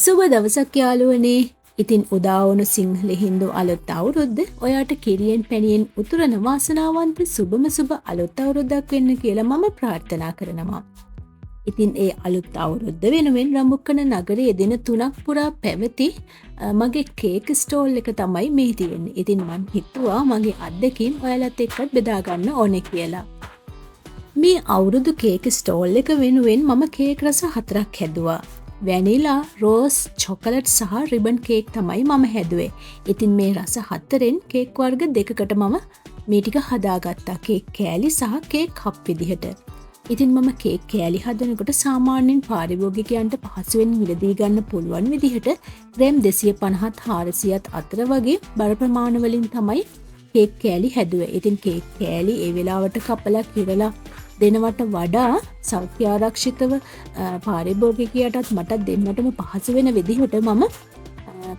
සුබ දවසක් යාළුවනේ. ඉතින් උදා වුණු සිංහල හින්දු අලුත් අවුරුද්ද ඔයාට කිරියෙන් පැණියෙන් උතුරන වාසනාවන්ත සුබම සුබ අලුත් අවුරුද්දක් වෙන්න කියලා මම ප්‍රාර්ථනා කරනවා. ඉතින් ඒ අලුත් අවුරුද්ද වෙනුවෙන් රඹුක්කන නගරයේ දින 3ක් පුරා පැවති මගේ කේක් ස්ටෝල් එක තමයි මේ තියෙන්නේ. ඉතින් මම හිතුවා මගේ අත්දැකීම් ඔයාලත් එක්කත් බෙදා ගන්න ඕනේ කියලා. මේ අවුරුදු කේක් ස්ටෝල් එක වෙනුවෙන් මම කේක් රස 4ක් හැදුවා. වැනිලා, රෝස්, චොකලට් සහ රිබන් කේක් තමයි මම හැදුවේ. ඉතින් මේ රස 4ෙන් කේක් වර්ග 2කට මම මේ ටික හදාගත්තා. කේක් කෑලි සහ කේක් කප් විදිහට. ඉතින් මම කේක් කෑලි හදනකොට සාමාන්‍යයෙන් පාරිභෝගිකයන්ට පහසුවෙන් මිලදී ගන්න පුළුවන් විදිහට ග්‍රෑම් 250ත් 400ත් අතර වගේ බර ප්‍රමාණ වලින් තමයි කේක් කෑලි හැදුවේ. ඉතින් කේක් කෑලි ඒ වෙලාවට කපලා කිරලා දෙනවට වඩා සෞඛ්‍ය ආරක්ෂිතව පාරිභෝගිකයටත් මටත් දෙන්නටම පහසු වෙන විදිහට මම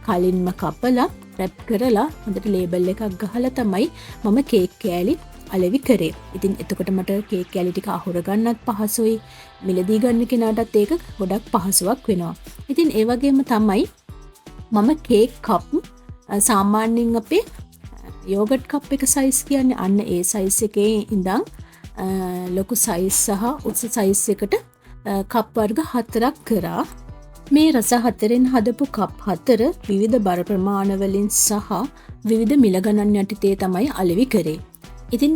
කලින්ම කපලා රැප් කරලා හොඳට ලේබල් එකක් ගහලා තමයි මම කේක් කෑලි අලෙවි කරේ. ඉතින් එතකොට මට කේක් කෑලි ටික අහුර ගන්නත් පහසුයි. මිලදී ගන්න කෙනාටත් ඒක ගොඩක් පහසුවක් වෙනවා. ඉතින් ඒ වගේම තමයි මම කේක් කප් සාමාන්‍යයෙන් අපේ යෝගට් කප් එක සයිස් කියන්නේ අන්න ඒ සයිස් එකේ ඉඳන් ලොකු සයිස් සහ උස සයිස් එකට කප් වර්ග 4ක් කරා. මේ රස 4ෙන් හදපු කප් 4 විවිධ බර ප්‍රමාණ වලින් සහ විවිධ මිල ගණන් යටතේ තමයි අලෙවි කරේ. ඉතින්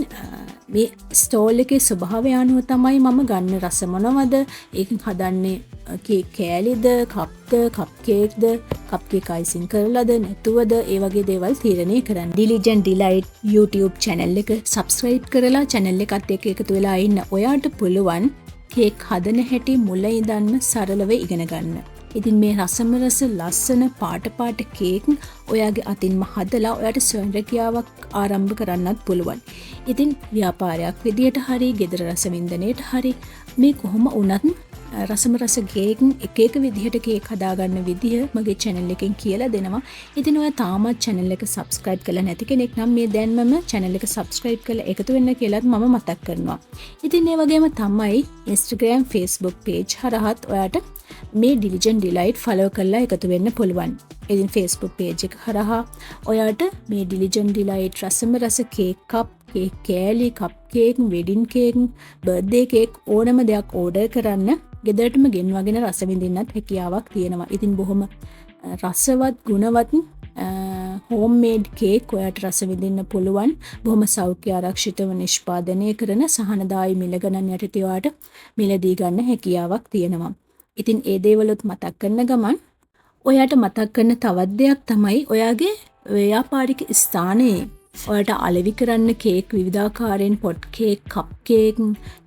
මේ ස්ටෝල් එකේ ස්වභාවය අනුව තමයි මම ගන්න රස මොනවද, ඒකෙන් හදන්නේ කේක් කෑලිද, කප්ද, කප් කේක්ද, කප් කේක් අයිසින් කරලාද නැතුවද, ඒ වගේ දේවල් තීරණය කරන්න. Diligent Delight YouTube channel එක subscribe කරලා channel එකත් එක්ක එකතු වෙලා ඉන්න ඔයාට පුළුවන් කේක් හදන හැටි මුල ඉඳන්ම සරලව ඉගෙන ගන්න. ඉතින් මේ රසම රස ලස්සන පාට කේක් ඔයාගේ අතින්ම හදලා ඔයාට ස්වයං රැකියාවක් ආරම්භ කරන්නත් පුළුවන්. ඉතින් ව්‍යාපාරයක් විදියට හරි, ගෙදර රස වින්දනයේට හරි මේ කොහොම වුණත් රසම රස කේක් එක විදිහට කේක් හදාගන්න විදිහ මගේ channel එකෙන් කියලා දෙනවා. ඉතින් ඔයා තාමත් channel එක subscribe කරලා නැති කෙනෙක් නම් මේ දැන්මම channel එක subscribe කරලා එකතු වෙන්න කියලාත් මම මතක් කරනවා. ඉතින් ඒ වගේම තමයි Instagram, Facebook page හරහත් ඔයාට මේ Diligent Delight follow කරලා එකතු වෙන්න පුළුවන්. ඉතින් Facebook page එක හරහා ඔයාට මේ Diligent Delight රසම රස කේක් කප්, කේක් කෑලි, cup cake, wedding cake, birthday cake ඕනම දෙයක් ඕඩර් කරන්න ගෙදරටම ගෙන්වාගෙන රස විඳින්නත් හැකියාවක් තියෙනවා. ඉතින් බොහොම රසවත්, ගුණවත් හෝම්මේඩ් කේක් ඔයාට රස විඳින්න පුළුවන්. බොහොම සෞඛ්‍ය ආරක්ෂිතව නිෂ්පාදනය කරන සහනදායි මිල ගණන් යටතේ ඔයාට මිලදී ගන්න හැකියාවක් තියෙනවා. ඉතින් ඒ දේවලුත් මතක් කරන ගමන් ඔයාට මතක් කරන තවත් දෙයක් තමයි ඔයාගේ ව්‍යාපාරික ස්ථානයේ ඔයාට අලෙවි කරන්න කේක් විවිධාකාරයෙන් පොට් cake, cup cake,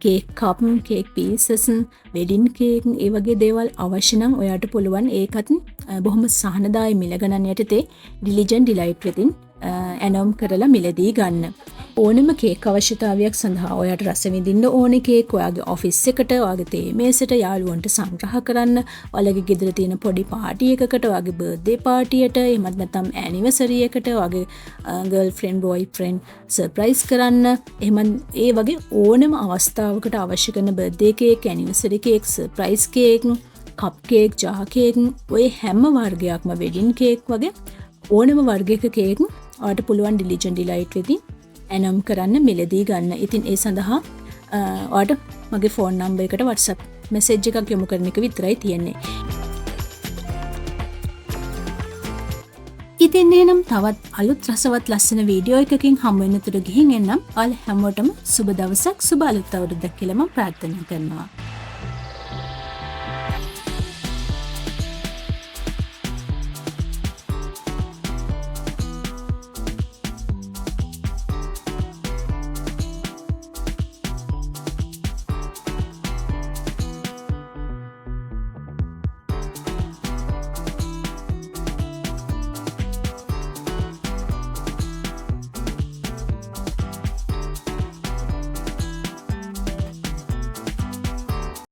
cake cup, cake pieces, wedding cake ඒ වගේ දේවල් අවශ්‍ය නම් ඔයාට පුළුවන් ඒකත් බොහොම සහනදායි මිල ගණන් යටතේ Diligent Delight වෙතින් ඇනෝම් කරලා මිලදී ගන්න. ඕනෙම කේක් අවශ්‍යතාවයක් සඳහා ඔයාට රස විඳින්න ඕනේ කේක් ඔයාගේ ඔෆිස් එකට, ඔයාගේ තේ මේසෙට යාළුවන්ට සංග්‍රහ කරන්න, ඔයාලගේ ගෙදර තියෙන පොඩි පාටි එකකට, ඔයාගේ බර්ත්ඩේ පාටියට, එහෙමත් නැත්නම් ඇනිවර්සරි එකට, ඔයාගේ ගර්ල්ෆ්‍රෙන්ඩ් බොයිෆ්‍රෙන්ඩ් සර්ප්‍රයිස් කරන්න, එහෙම ඒ වගේ ඕනෙම අවස්ථාවකට අවශ්‍ය කරන birthday cake, anniversary cake, surprise cake, cup cake, jar cake, ඔය හැම වර්ගයක්ම, වෙඩින් කේක් වගේ ඕනෙම වර්ගයක කේක් ඔයාට පුළුවන් Diligent Delight වෙතින් ඇනම් කරන්න මිලදී ගන්න. ඉතින් ඒ සඳහා ඔයාට මගේ ෆෝන් නම්බර් එකට WhatsApp message එකක් යොමු කරන එක විතරයි තියෙන්නේ. ඉතින් එනම් තවත් අලුත් රසවත් ලස්සන වීඩියෝ එකකින් හමු වෙනතුරු ගිහින් එන්නම්. ඔයාලා හැමෝටම සුබ දවසක්, සුබ අලුත් අවුරුද්දක් කියලා මම ප්‍රාර්ථනා කරනවා.